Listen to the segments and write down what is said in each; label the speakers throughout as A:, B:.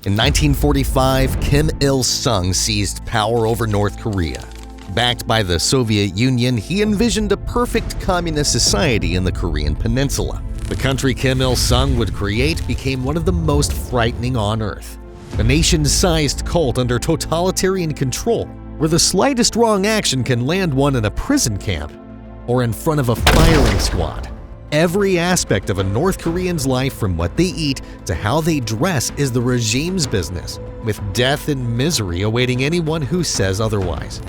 A: In 1945, Kim Il-sung seized power over North Korea. Backed by the Soviet Union, he envisioned a perfect communist society in the Korean peninsula. The country Kim Il-sung would create became one of the most frightening on Earth. A nation-sized cult under totalitarian control, where the slightest wrong action can land one in a prison camp or in front of a firing squad. Every aspect of a North Korean's life, from what they eat to how they dress, is the regime's business, with death and misery awaiting anyone who says otherwise.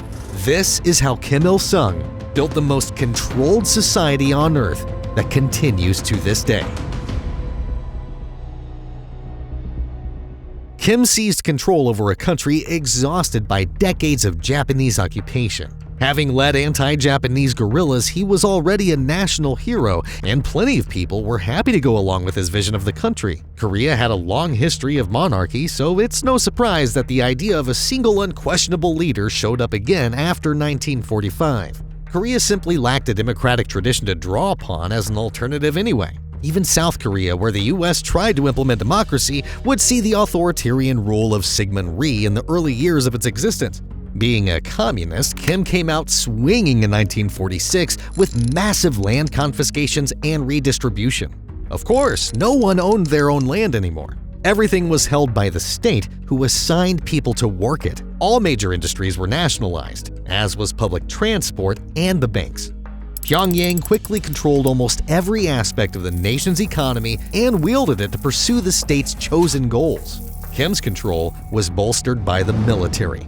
A: This is how Kim Il-sung built the most controlled society on Earth that continues to this day. Kim seized control over a country exhausted by decades of Japanese occupation. Having led anti-Japanese guerrillas, he was already a national hero, and plenty of people were happy to go along with his vision of the country. Korea had a long history of monarchy, so it's no surprise that the idea of a single unquestionable leader showed up again after 1945. Korea simply lacked a democratic tradition to draw upon as an alternative anyway. Even South Korea, where the US tried to implement democracy, would see the authoritarian rule of Syngman Rhee in the early years of its existence. Being a communist, Kim came out swinging in 1946 with massive land confiscations and redistribution. Of course, no one owned their own land anymore. Everything was held by the state, who assigned people to work it. All major industries were nationalized, as was public transport and the banks. Pyongyang quickly controlled almost every aspect of the nation's economy and wielded it to pursue the state's chosen goals. Kim's control was bolstered by the military.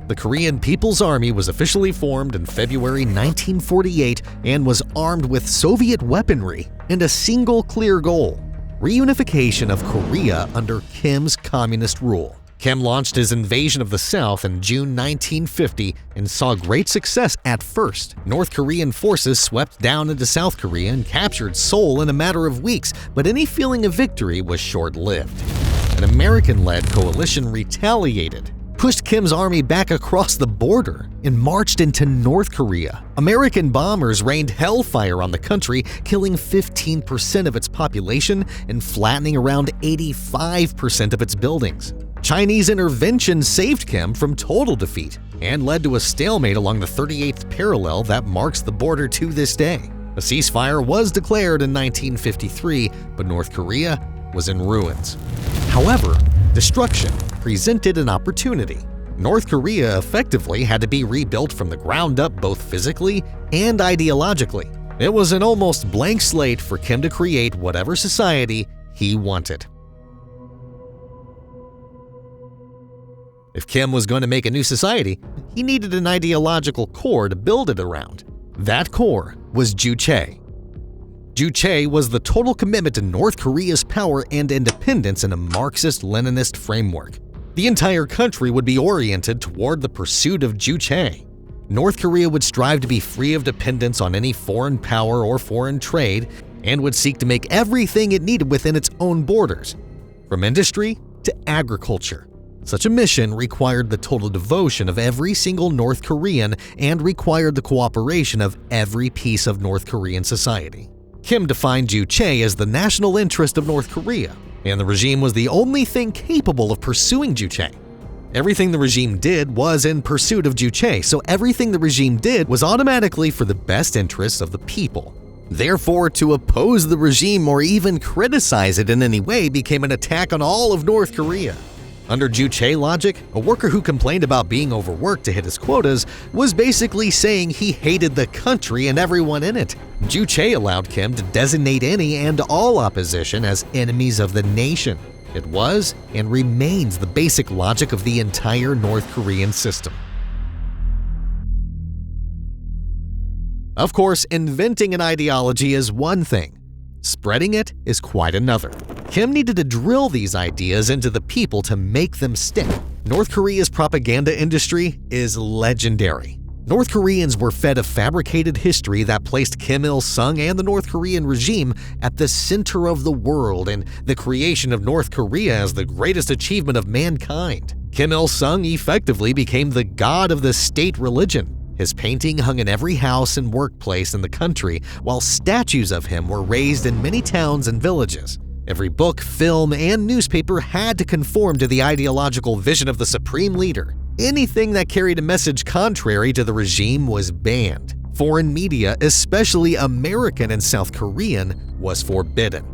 A: The Korean People's Army was officially formed in February 1948 and was armed with Soviet weaponry and a single clear goal: reunification of Korea under Kim's communist rule. Kim launched his invasion of the South in June 1950 and saw great success at first. North Korean forces swept down into South Korea and captured Seoul in a matter of weeks, but any feeling of victory was short-lived. An American-led coalition retaliated, pushed Kim's army back across the border, and marched into North Korea. American bombers rained hellfire on the country, killing 15% of its population and flattening around 85% of its buildings. Chinese intervention saved Kim from total defeat and led to a stalemate along the 38th parallel that marks the border to this day. A ceasefire was declared in 1953, but North Korea was in ruins. However, destruction presented an opportunity. North Korea effectively had to be rebuilt from the ground up, both physically and ideologically. It was an almost blank slate for Kim to create whatever society he wanted. If Kim was going to make a new society, he needed an ideological core to build it around. That core was Juche. Juche was the total commitment to North Korea's power and independence in a Marxist-Leninist framework. The entire country would be oriented toward the pursuit of Juche. North Korea would strive to be free of dependence on any foreign power or foreign trade, and would seek to make everything it needed within its own borders, from industry to agriculture. Such a mission required the total devotion of every single North Korean and required the cooperation of every piece of North Korean society. Kim defined Juche as the national interest of North Korea, and the regime was the only thing capable of pursuing Juche. Everything the regime did was in pursuit of Juche, so everything the regime did was automatically for the best interests of the people. Therefore, to oppose the regime or even criticize it in any way became an attack on all of North Korea. Under Juche logic, a worker who complained about being overworked to hit his quotas was basically saying he hated the country and everyone in it. Juche allowed Kim to designate any and all opposition as enemies of the nation. It was and remains the basic logic of the entire North Korean system. Of course, inventing an ideology is one thing. Spreading it is quite another. Kim needed to drill these ideas into the people to make them stick. North Korea's propaganda industry is legendary. North Koreans were fed a fabricated history that placed Kim Il-sung and the North Korean regime at the center of the world and the creation of North Korea as the greatest achievement of mankind. Kim Il-sung effectively became the god of the state religion. His painting hung in every house and workplace in the country, while statues of him were raised in many towns and villages. Every book, film, and newspaper had to conform to the ideological vision of the supreme leader. Anything that carried a message contrary to the regime was banned. Foreign media, especially American and South Korean, was forbidden.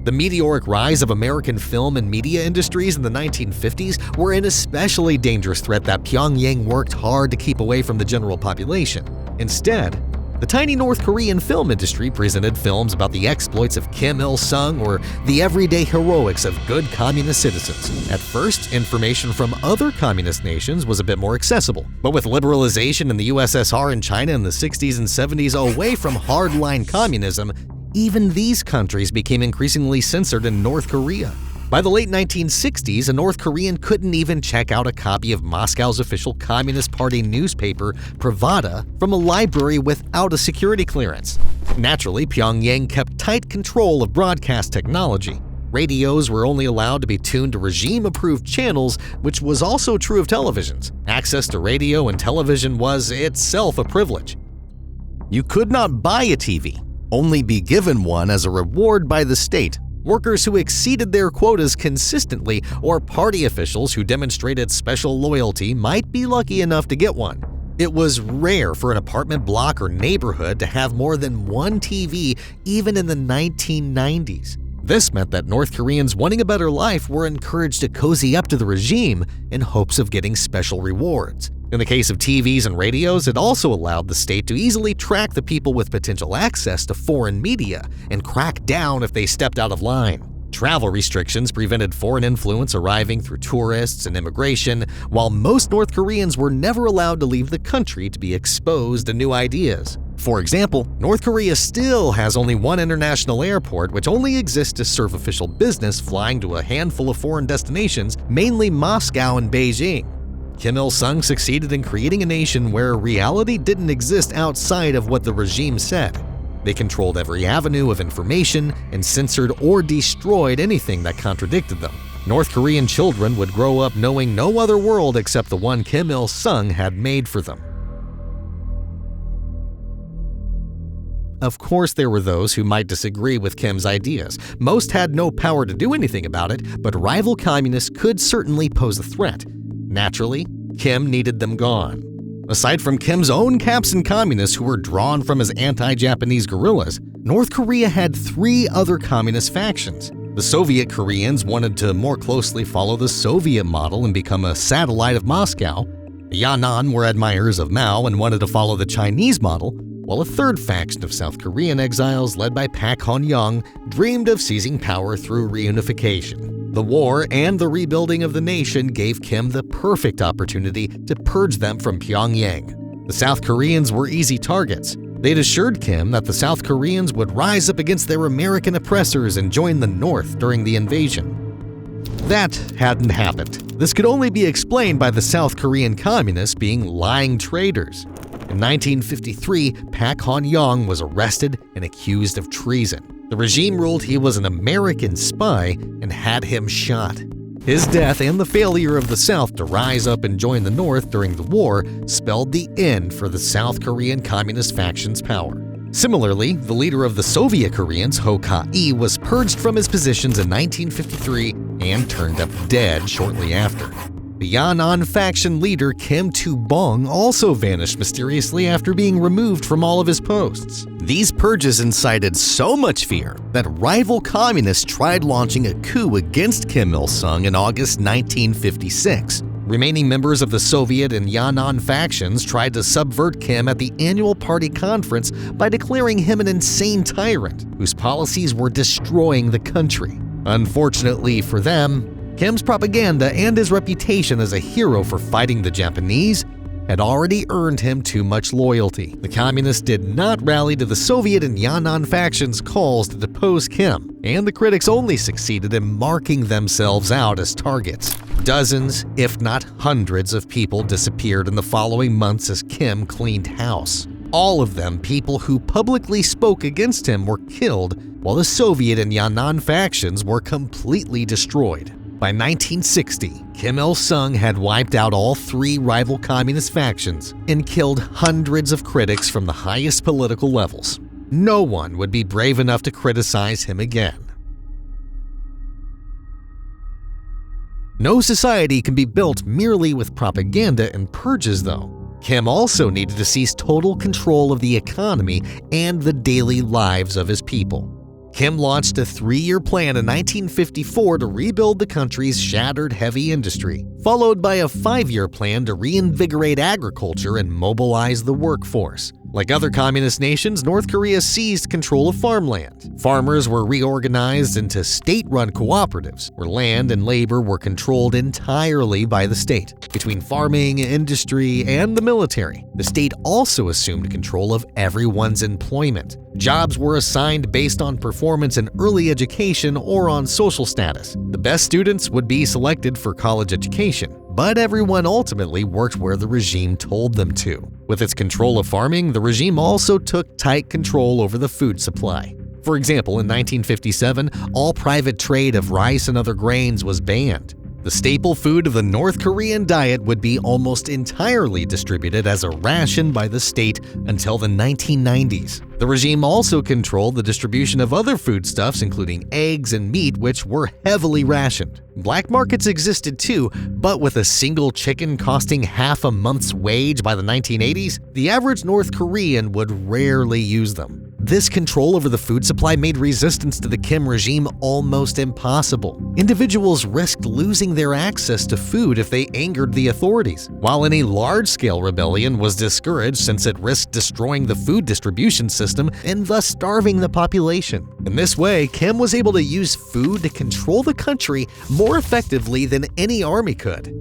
A: The meteoric rise of American film and media industries in the 1950s were an especially dangerous threat that Pyongyang worked hard to keep away from the general population. Instead, the tiny North Korean film industry presented films about the exploits of Kim Il-sung or the everyday heroics of good communist citizens. At first, information from other communist nations was a bit more accessible, but with liberalization in the USSR and China in the 60s and 70s away from hardline communism, even these countries became increasingly censored in North Korea. By the late 1960s, a North Korean couldn't even check out a copy of Moscow's official Communist Party newspaper, Pravda, from a library without a security clearance. Naturally, Pyongyang kept tight control of broadcast technology. Radios were only allowed to be tuned to regime-approved channels, which was also true of televisions. Access to radio and television was itself a privilege. You could not buy a TV, only be given one as a reward by the state. Workers who exceeded their quotas consistently or party officials who demonstrated special loyalty might be lucky enough to get one. It was rare for an apartment block or neighborhood to have more than one TV, even in the 1990s. This meant that North Koreans wanting a better life were encouraged to cozy up to the regime in hopes of getting special rewards. In the case of TVs and radios, it also allowed the state to easily track the people with potential access to foreign media and crack down if they stepped out of line. Travel restrictions prevented foreign influence arriving through tourists and immigration, while most North Koreans were never allowed to leave the country to be exposed to new ideas. For example, North Korea still has only one international airport, which only exists to serve official business flying to a handful of foreign destinations, mainly Moscow and Beijing. Kim Il-sung succeeded in creating a nation where reality didn't exist outside of what the regime said. They controlled every avenue of information and censored or destroyed anything that contradicted them. North Korean children would grow up knowing no other world except the one Kim Il-sung had made for them. Of course, there were those who might disagree with Kim's ideas. Most had no power to do anything about it, but rival communists could certainly pose a threat. Naturally, Kim needed them gone. Aside from Kim's own caps and communists who were drawn from his anti-Japanese guerrillas, North Korea had three other communist factions. The Soviet Koreans wanted to more closely follow the Soviet model and become a satellite of Moscow. The Yan'an were admirers of Mao and wanted to follow the Chinese model, while a third faction of South Korean exiles led by Pak Hon-young dreamed of seizing power through reunification. The war and the rebuilding of the nation gave Kim the perfect opportunity to purge them from Pyongyang. The South Koreans were easy targets. They'd assured Kim that the South Koreans would rise up against their American oppressors and join the North during the invasion. That hadn't happened. This could only be explained by the South Korean communists being lying traitors. In 1953, Pak Hon-young was arrested and accused of treason. The regime ruled he was an American spy and had him shot. His death and the failure of the South to rise up and join the North during the war spelled the end for the South Korean Communist faction's power. Similarly, the leader of the Soviet Koreans, Ho Ka-i, was purged from his positions in 1953 and turned up dead shortly after. The Yan'an faction leader Kim Tu-bong also vanished mysteriously after being removed from all of his posts. These purges incited so much fear that rival communists tried launching a coup against Kim Il-sung in August 1956. Remaining members of the Soviet and Yan'an factions tried to subvert Kim at the annual party conference by declaring him an insane tyrant whose policies were destroying the country. Unfortunately for them, Kim's propaganda and his reputation as a hero for fighting the Japanese had already earned him too much loyalty. The communists did not rally to the Soviet and Yan'an factions' calls to depose Kim, and the critics only succeeded in marking themselves out as targets. Dozens, if not hundreds, of people disappeared in the following months as Kim cleaned house. All of them people who publicly spoke against him were killed, while the Soviet and Yan'an factions were completely destroyed. By 1960, Kim Il-sung had wiped out all three rival communist factions and killed hundreds of critics from the highest political levels. No one would be brave enough to criticize him again. No society can be built merely with propaganda and purges, though. Kim also needed to seize total control of the economy and the daily lives of his people. Kim launched a 3-year plan in 1954 to rebuild the country's shattered heavy industry, followed by a 5-year plan to reinvigorate agriculture and mobilize the workforce. Like other communist nations, North Korea seized control of farmland. Farmers were reorganized into state-run cooperatives, where land and labor were controlled entirely by the state. Between farming, industry, and the military, the state also assumed control of everyone's employment. Jobs were assigned based on performance in early education or on social status. The best students would be selected for college education, but everyone ultimately worked where the regime told them to. With its control of farming, the regime also took tight control over the food supply. For example, in 1957, all private trade of rice and other grains was banned. The staple food of the North Korean diet would be almost entirely distributed as a ration by the state until the 1990s. The regime also controlled the distribution of other foodstuffs, including eggs and meat, which were heavily rationed. Black markets existed too, but with a single chicken costing half a month's wage by the 1980s, the average North Korean would rarely use them. This control over the food supply made resistance to the Kim regime almost impossible. Individuals risked losing their access to food if they angered the authorities, while any large-scale rebellion was discouraged since it risked destroying the food distribution system and thus starving the population. In this way, Kim was able to use food to control the country more effectively than any army could.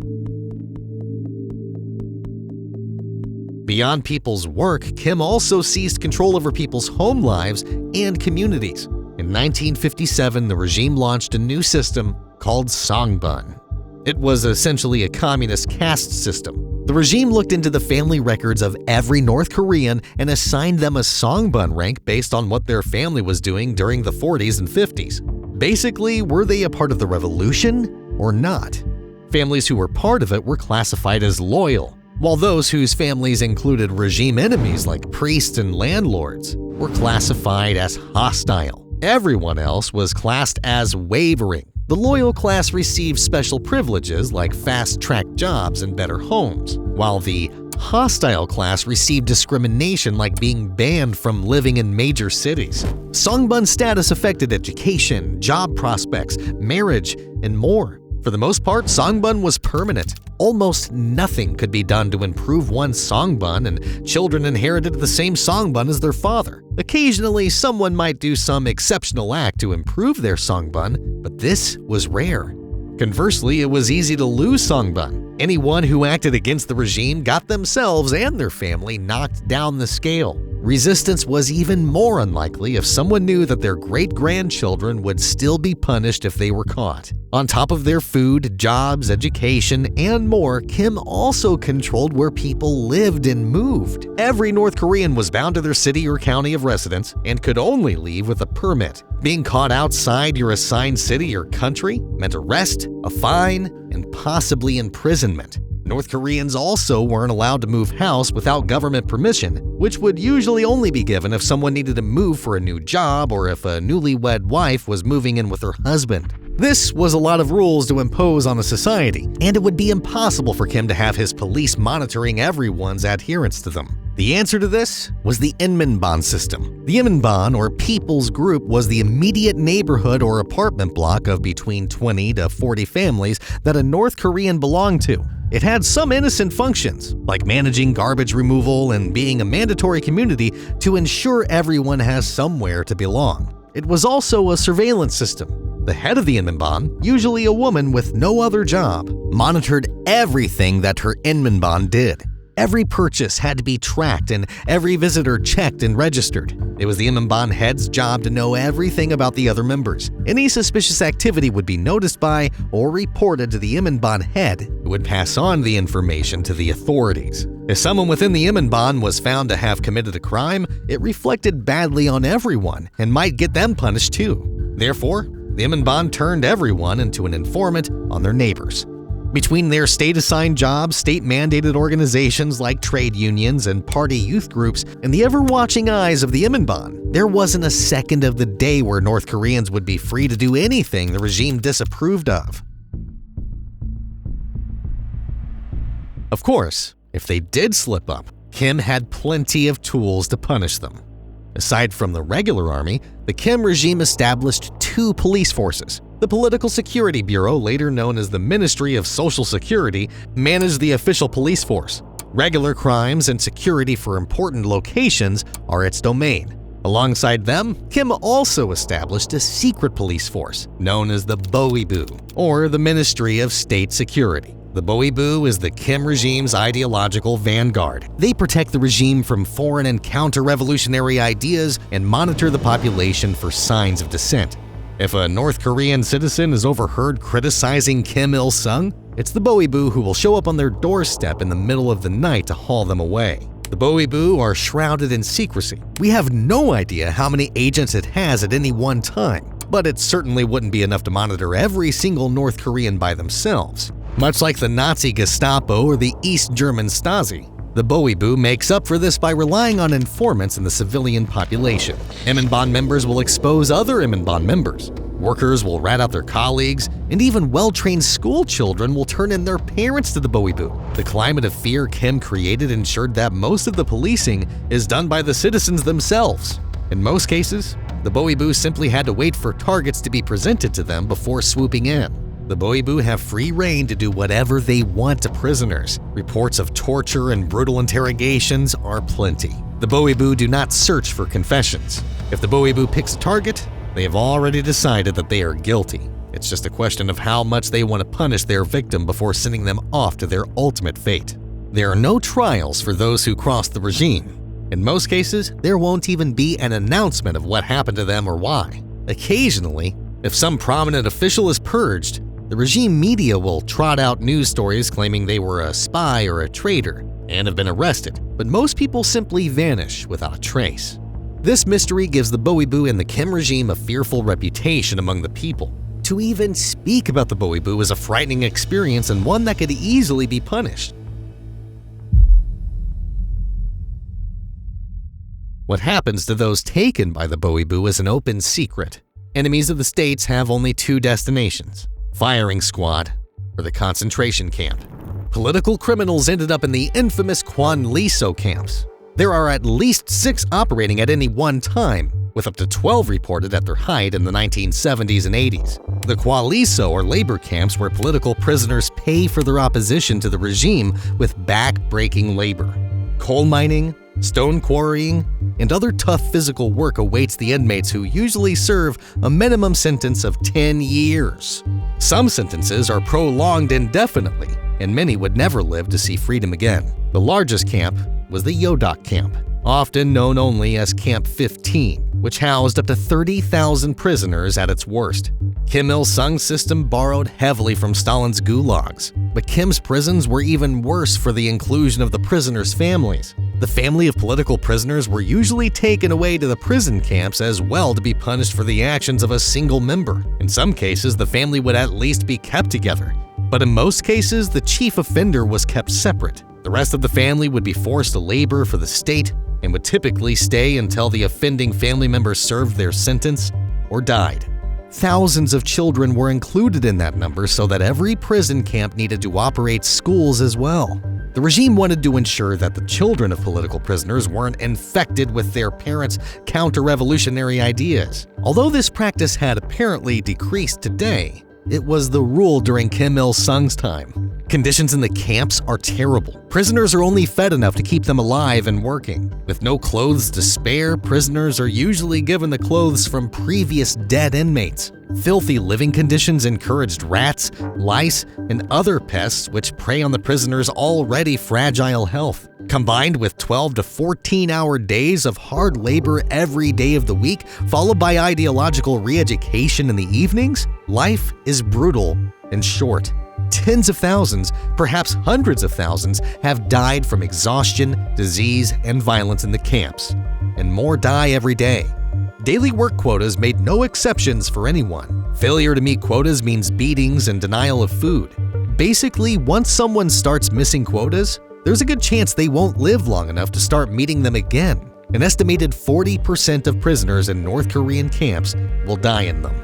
A: Beyond people's work, Kim also seized control over people's home lives and communities. In 1957, the regime launched a new system called Songbun. It was essentially a communist caste system. The regime looked into the family records of every North Korean and assigned them a Songbun rank based on what their family was doing during the 40s and 50s. Basically, were they a part of the revolution or not? Families who were part of it were classified as loyal, while those whose families included regime enemies like priests and landlords were classified as hostile. Everyone else was classed as wavering. The loyal class received special privileges like fast-track jobs and better homes, while the hostile class received discrimination like being banned from living in major cities. Songbun status affected education, job prospects, marriage, and more. For the most part, Songbun was permanent. Almost nothing could be done to improve one's Songbun, and children inherited the same Songbun as their father. Occasionally, someone might do some exceptional act to improve their Songbun, but this was rare. Conversely, it was easy to lose Songbun. Anyone who acted against the regime got themselves and their family knocked down the scale. Resistance was even more unlikely if someone knew that their great-grandchildren would still be punished if they were caught. On top of their food, jobs, education, and more, Kim also controlled where people lived and moved. Every North Korean was bound to their city or county of residence and could only leave with a permit. Being caught outside your assigned city or country meant arrest, a fine, and possibly imprisonment. North Koreans also weren't allowed to move house without government permission, which would usually only be given if someone needed to move for a new job or if a newlywed wife was moving in with her husband. This was a lot of rules to impose on a society, and it would be impossible for Kim to have his police monitoring everyone's adherence to them. The answer to this was the invention system. The invention, or people's group, was the immediate neighborhood or apartment block of between 20 to 40 families that a North Korean belonged to. It had some innocent functions, like managing garbage removal and being a mandatory community to ensure everyone has somewhere to belong. It was also a surveillance system. The head of the invention, usually a woman with no other job, monitored everything that her invention did. Every purchase had to be tracked and every visitor checked and registered. It was the invention head's job to know everything about the other members. Any suspicious activity would be noticed by or reported to the invention head, who would pass on the information to the authorities. If someone within the invention was found to have committed a crime, it reflected badly on everyone and might get them punished too. Therefore, the invention turned everyone into an informant on their neighbors. Between their state-assigned jobs, state-mandated organizations like trade unions and party youth groups, and the ever-watching eyes of the invention, there wasn't a second of the day where North Koreans would be free to do anything the regime disapproved of. Of course, if they did slip up, Kim had plenty of tools to punish them. Aside from the regular army, the Kim regime established two police forces. The Political Security Bureau, later known as the Ministry of Social Security, managed the official police force. Regular crimes and security for important locations are its domain. Alongside them, Kim also established a secret police force known as the Bowibu, or the Ministry of State Security. The Bowibu is the Kim regime's ideological vanguard. They protect the regime from foreign and counter-revolutionary ideas and monitor the population for signs of dissent. If a North Korean citizen is overheard criticizing Kim Il-sung, it's the Bowibu who will show up on their doorstep in the middle of the night to haul them away. The Bowibu are shrouded in secrecy. We have no idea how many agents it has at any one time, but it certainly wouldn't be enough to monitor every single North Korean by themselves. Much like the Nazi Gestapo or the East German Stasi, the Bowibu makes up for this by relying on informants in the civilian population. Invention members will expose other Invention members. Workers will rat out their colleagues, and even well-trained school children will turn in their parents to the Bowibu. The climate of fear Kim created ensured that most of the policing is done by the citizens themselves. In most cases, the Bowibu simply had to wait for targets to be presented to them before swooping in. The Bowibu have free rein to do whatever they want to prisoners. Reports of torture and brutal interrogations are plenty. The Bowibu do not search for confessions. If the Bowibu picks a target, they have already decided that they are guilty. It's just a question of how much they want to punish their victim before sending them off to their ultimate fate. There are no trials for those who cross the regime. In most cases, there won't even be an announcement of what happened to them or why. Occasionally, if some prominent official is purged, the regime media will trot out news stories claiming they were a spy or a traitor and have been arrested, but most people simply vanish without a trace. This mystery gives the Bowibu and the Kim regime a fearful reputation among the people. To even speak about the Bowibu is a frightening experience and one that could easily be punished. What happens to those taken by the Bowibu is an open secret. Enemies of the states have only two destinations: firing squad or the concentration camp. Political criminals ended up in the infamous Kwanliso camps. There are at least 6 operating at any one time, with up to 12 reported at their height in the 1970s and 80s. The Kwanliso are labor camps where political prisoners pay for their opposition to the regime with back-breaking labor. Coal mining, stone quarrying, and other tough physical work awaits the inmates, who usually serve a minimum sentence of 10 years. Some sentences are prolonged indefinitely, and many would never live to see freedom again. The largest camp was the Yodok camp, often known only as Camp 15, which housed up to 30,000 prisoners at its worst. Kim Il-sung's system borrowed heavily from Stalin's gulags, but Kim's prisons were even worse for the inclusion of the prisoners' families. The family of political prisoners were usually taken away to the prison camps as well to be punished for the actions of a single member. In some cases, the family would at least be kept together, but in most cases, the chief offender was kept separate. The rest of the family would be forced to labor for the state and would typically stay until the offending family member served their sentence or died. Thousands of children were included in that number, so that every prison camp needed to operate schools as well. The regime wanted to ensure that the children of political prisoners weren't infected with their parents' counter-revolutionary ideas. Although this practice had apparently decreased today, it was the rule during Kim Il-sung's time. Conditions in the camps are terrible. Prisoners are only fed enough to keep them alive and working. With no clothes to spare, prisoners are usually given the clothes from previous dead inmates. Filthy living conditions encouraged rats, lice, and other pests which prey on the prisoners' already fragile health. Combined with 12 to 14-hour days of hard labor every day of the week, followed by ideological re-education in the evenings, life is brutal and short. Tens of thousands, perhaps hundreds of thousands, have died from exhaustion, disease, and violence in the camps, and more die every day. Daily work quotas made no exceptions for anyone. Failure to meet quotas means beatings and denial of food. Basically, once someone starts missing quotas, there's a good chance they won't live long enough to start meeting them again. An estimated 40% of prisoners in North Korean camps will die in them.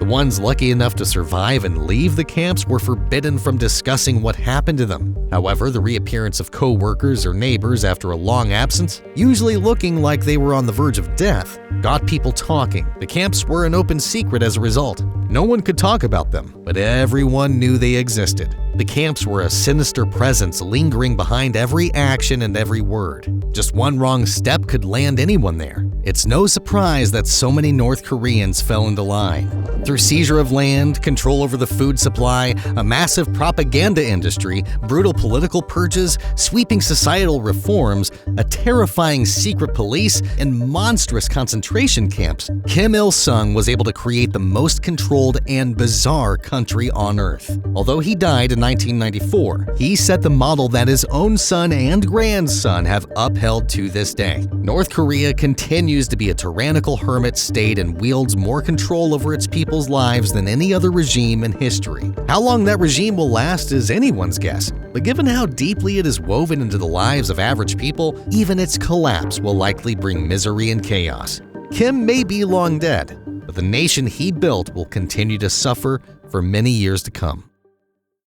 A: The ones lucky enough to survive and leave the camps were forbidden from discussing what happened to them. However, the reappearance of co-workers or neighbors after a long absence, usually looking like they were on the verge of death, got people talking. The camps were an open secret as a result. No one could talk about them, but everyone knew they existed. The camps were a sinister presence lingering behind every action and every word. Just one wrong step could land anyone there. It's no surprise that so many North Koreans fell into line. Through seizure of land, control over the food supply, a massive propaganda industry, brutal political purges, sweeping societal reforms, a terrifying secret police, and monstrous concentration camps, Kim Il-sung was able to create the most controlled and bizarre country on Earth. Although he died in 1994, he set the model that his own son and grandson have upheld to this day. North Korea continues to be a tyrannical hermit state and wields more control over its people's lives than any other regime in history. How long that regime will last is anyone's guess, but given how deeply it is woven into the lives of average people, even its collapse will likely bring misery and chaos. Kim may be long dead, but the nation he built will continue to suffer for many years to come.